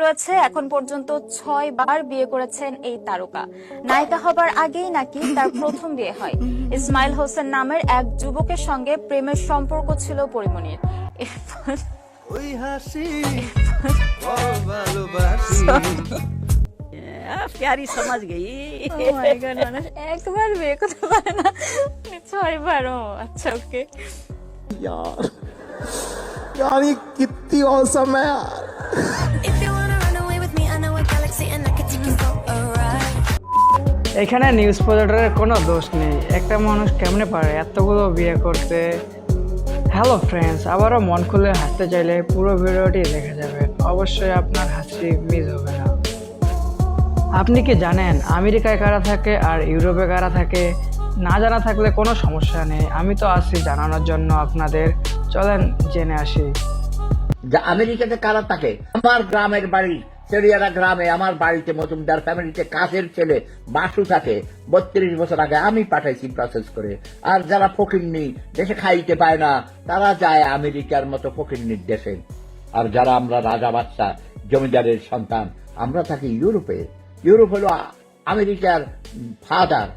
রয়েছে। এখন পর্যন্ত 6 বার বিয়ে করেছেন এই তারকা। নায়িকা হবার আগেই নাকি তার প্রথম বিয়ে হয়। ইসমাইল হোসেন নামের এক যুবকের সঙ্গে প্রেমের সম্পর্ক ছিল পরিমণির। ওই হাসি ভালোবাসি প্যারি সমাজ গেই। মানুষ একবার বিয়ে করতে পারে না, 6 বার। ও আচ্ছা, ওকে। यार ये कितनी औसम है यार। এখানে নিউজ পোর্টালের কোনো দোষ নেই, একটা মানুষ কেমনে পারে এতগুলো বিয়ে করতে। হ্যালো ফ্রেন্ডস, আবারও মন খুলে হাসতে চাইলে পুরো ভিডিওটি দেখে যাবেন, অবশ্যই আপনার হাসি মিস হবে না। আপনি কি জানেন আমেরিকায় কারা থাকে আর ইউরোপে কারা থাকে? না জানা থাকলে কোনো সমস্যা নেই, আমি তো আছি জানানোর জন্য আপনাদের। চলেন জেনে আসি। আমেরিকাতে কারা থাকে? আমার গ্রামের বাড়ি চেরিয়ারা গ্রামে, আমার বাড়িতে মজুমদার ফ্যামিলিতে কাজের ছেলে বাসু থাকে। 32 বছর আগে আমি পাঠাইছি প্রসেস করে। আর যারা ফকিন্নি, দেশে খাইতে পায় না, তারা যায় আমেরিকার মতো ফকিন্নির দেশে। আর যারা আমরা রাজা বাচ্চা জমিদারের সন্তান, আমরা থাকি ইউরোপে। ইউরোপ হলো আমেরিকার ফাদার।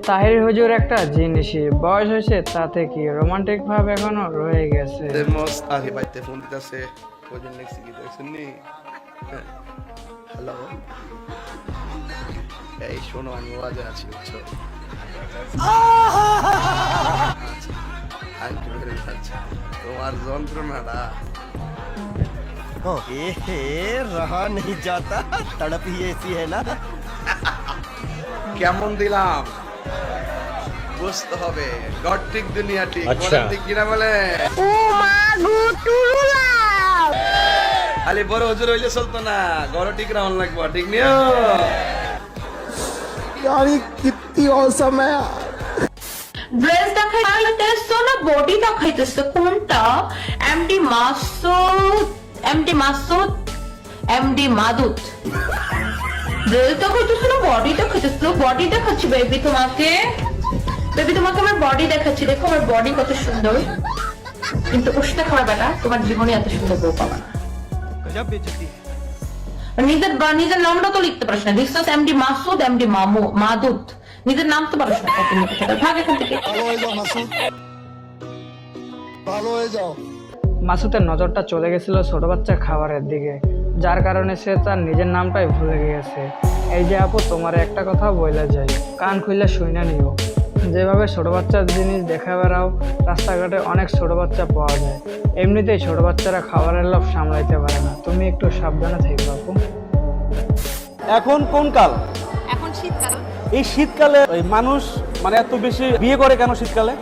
তাহির হুজুর একটা জিনিসই, বয়স হয়েছে তাতে কি, রোমান্টিক ভাব এখনো রয়ে গেছে। আগে বাইতে ফোন দিতেছে, ওজন নেক্সট কি দেখছেন নি? হ্যালো, এই শোনো, আমি ওয়াজে আছি, বুঝছো? তোমার যন্ত্রণাটা रहा नहीं जाता, तड़प ही ऐसी है ना। কেমন দিলাম বুঝতে হবে। গড ঠিক দুনিয়া ঠিক, বলেন ঠিক কিনা বলে? খালি বড় হুজুর হইলে চলতো না, গড় ঠিক রাউন লাগবো, ঠিক নিও। यार ये कितनी औसम है यार। ড্রেস দেখাইতেছ না বডি দেখাইতেছ? কোনটা? MD Masud, MD Masud, MD মাদুদ। ড্রেস দেখাইতেছ না বডি দেখাইতেছ? বডি দেখাচ্ছি বেবি তোমাকে, বেবি তোমাকে আমার বডি দেখাচ্ছি। দেখো আমার বডি কত সুন্দর, কিন্তু উষ্ণ খাওয়ার বেটা তোমার জীবনে এত সুন্দর বউ পাবা না। নিজের নামটা তো লিখতে পারিস না। লিখছিস এমডি মাসুদ, এমডি মাদুদ, নিজের নাম তো পারিস না। ভাগ এখান থেকে। মাসুদের নজরটা চলে গেছিল ছোট বাচ্চার খাবারের দিকে, যার কারণে সে তার নিজের নামটাই ভুলে গিয়েছে। এই যে আপু, তোমার একটা কথা বলে যাই, কান খুললে শুইনা নিও। যেভাবে ছোট বাচ্চার জিনিস দেখা বেড়াও, রাস্তাঘাটে অনেক ছোট বাচ্চা পাওয়া যায়। এমনিতেই ছোট বাচ্চারা খাবারের লোভ সামলাইতে পারে না, তুমি একটু সাবধানে থেকো আপু। এখন কোন কাল? এখন শীতকাল। এই শীতকালে ওই মানুষ মানে এত বেশি বিয়ে করে কেন শীতকালে?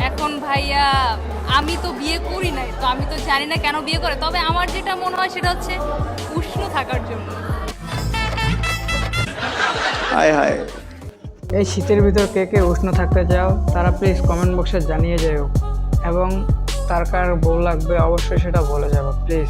এখন ভাইয়া আমি তো বিয়ে করি নাই, তো আমি তো জানি না কেন বিয়ে করে। তবে আমার যেটা মনে হয় সেটা হচ্ছে উষ্ণ থাকার জন্য। হায় হায়, এই শীতের ভিতর কে কে উষ্ণ থাকতে চাও তারা প্লিজ কমেন্ট বক্সে জানিয়ে যাও, এবং তার কার বউ লাগবে অবশ্যই সেটা বলে যাবো প্লিজ।